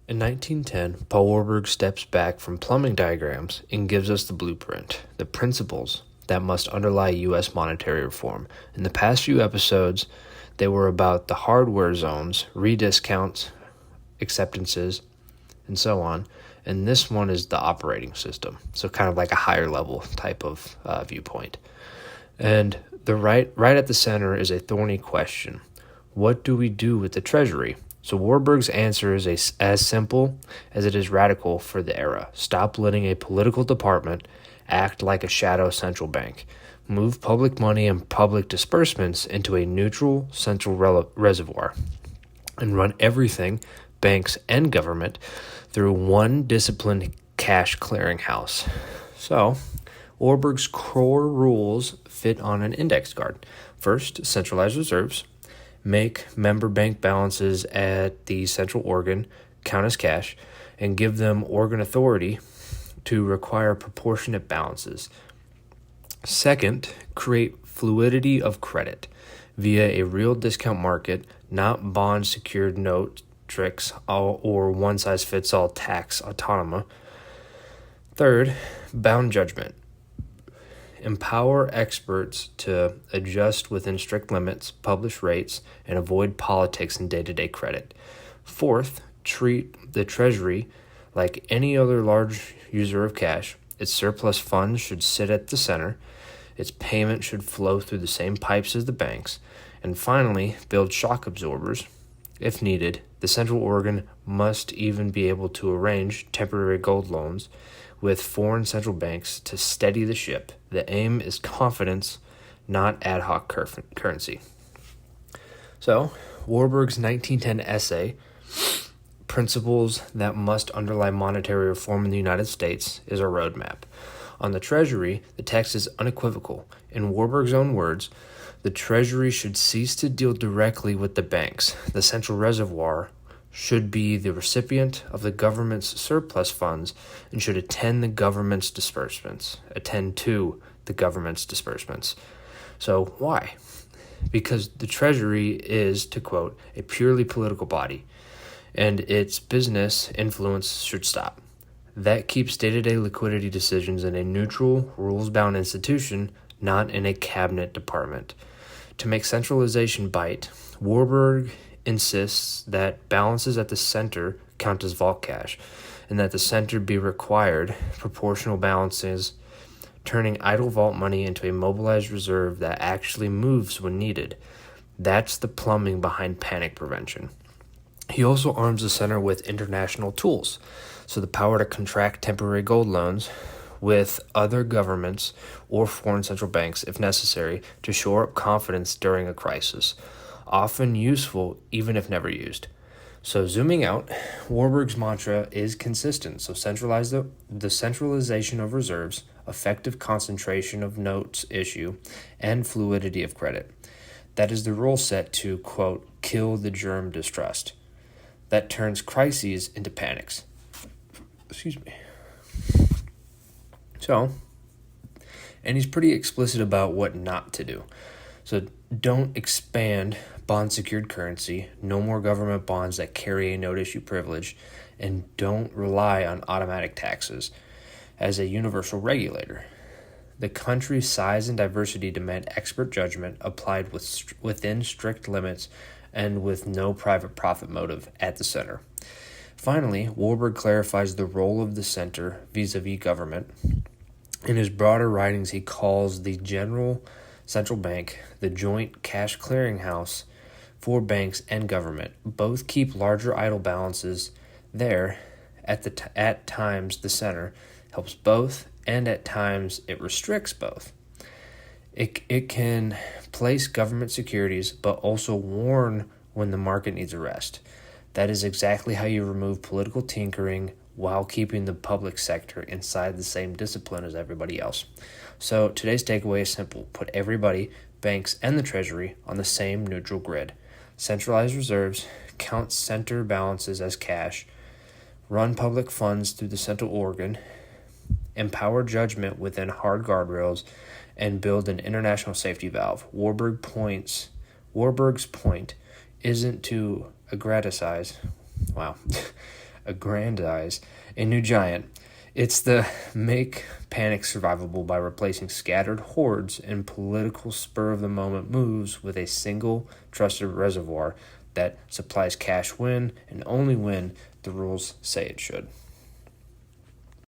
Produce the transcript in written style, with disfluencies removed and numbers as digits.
In 1910, Paul Warburg steps back from plumbing diagrams and gives us the blueprint, the principles that must underlie U.S. monetary reform. In the past few episodes, they were about the hardware zones, rediscounts, acceptances, and so on. And this one is the operating system, so kind of like a higher level type of viewpoint. And the right at the center is a thorny question. What do we do with the Treasury? So Warburg's answer is as simple as it is radical for the era. Stop letting a political department act like a shadow central bank. Move public money and public disbursements into a neutral central reservoir. And run everything, banks and government, through one disciplined cash clearinghouse. So, Warburg's core rules fit on an index card. First, centralized reserves. Make member bank balances at the central organ count as cash, and give them organ authority to require proportionate balances. Second, create fluidity of credit via a real discount market, not bond-secured note tricks or one-size-fits-all tax autonoma. Third, bound judgment. Empower experts to adjust within strict limits, publish rates, and avoid politics in day-to-day credit. Fourth, treat the Treasury like any other large user of cash. Its surplus funds should sit at the center. Its payment should flow through the same pipes as the banks. And finally, build shock absorbers. If needed, the central organ must even be able to arrange temporary gold loans with foreign central banks to steady the ship. The aim is confidence, not ad hoc currency. So, Warburg's 1910 essay, Principles That Must Underlie Monetary Reform in the United States, is a roadmap. On the Treasury, the text is unequivocal. In Warburg's own words, the Treasury should cease to deal directly with the banks. The central reservoir should be the recipient of the government's surplus funds and should attend to the government's disbursements. So why? Because the Treasury is, to quote, a purely political body, and its business influence should stop. That keeps day-to-day liquidity decisions in a neutral, rules-bound institution, not in a cabinet department. To make centralization bite, Warburg insists that balances at the center count as vault cash, and that the center be required proportional balances, turning idle vault money into a mobilized reserve that actually moves when needed. That's the plumbing behind panic prevention. He also arms the center with international tools, so the power to contract temporary gold loans with other governments or foreign central banks if necessary to shore up confidence during a crisis, often useful even if never used. So zooming out, Warburg's mantra is consistent. So centralize the centralization of reserves, effective concentration of notes issue, and fluidity of credit. That is the rule set to, quote, kill the germ distrust that turns crises into panics. Excuse me. So, and he's pretty explicit about what not to do. So don't expand bond-secured currency, no more government bonds that carry a note issue privilege, and don't rely on automatic taxes as a universal regulator. The country's size and diversity demand expert judgment applied within strict limits and with no private profit motive at the center. Finally, Warburg clarifies the role of the center vis-a-vis government. In his broader writings, he calls the general central bank the joint cash clearinghouse for banks and government. Both keep larger idle balances there. At times, the center helps both, and at times it restricts both. It can place government securities, but also warn when the market needs a rest. That is exactly how you remove political tinkering while keeping the public sector inside the same discipline as everybody else. So today's takeaway is simple. Put everybody, banks, and the Treasury on the same neutral grid. Centralize reserves, count center balances as cash, run public funds through the central organ, empower judgment within hard guardrails, and build an international safety valve. Warburg's point isn't to aggrandizing aggrandize a new giant. It's the make panic survivable by replacing scattered hordes and political spur-of-the-moment moves with a single trusted reservoir that supplies cash when and only when the rules say it should.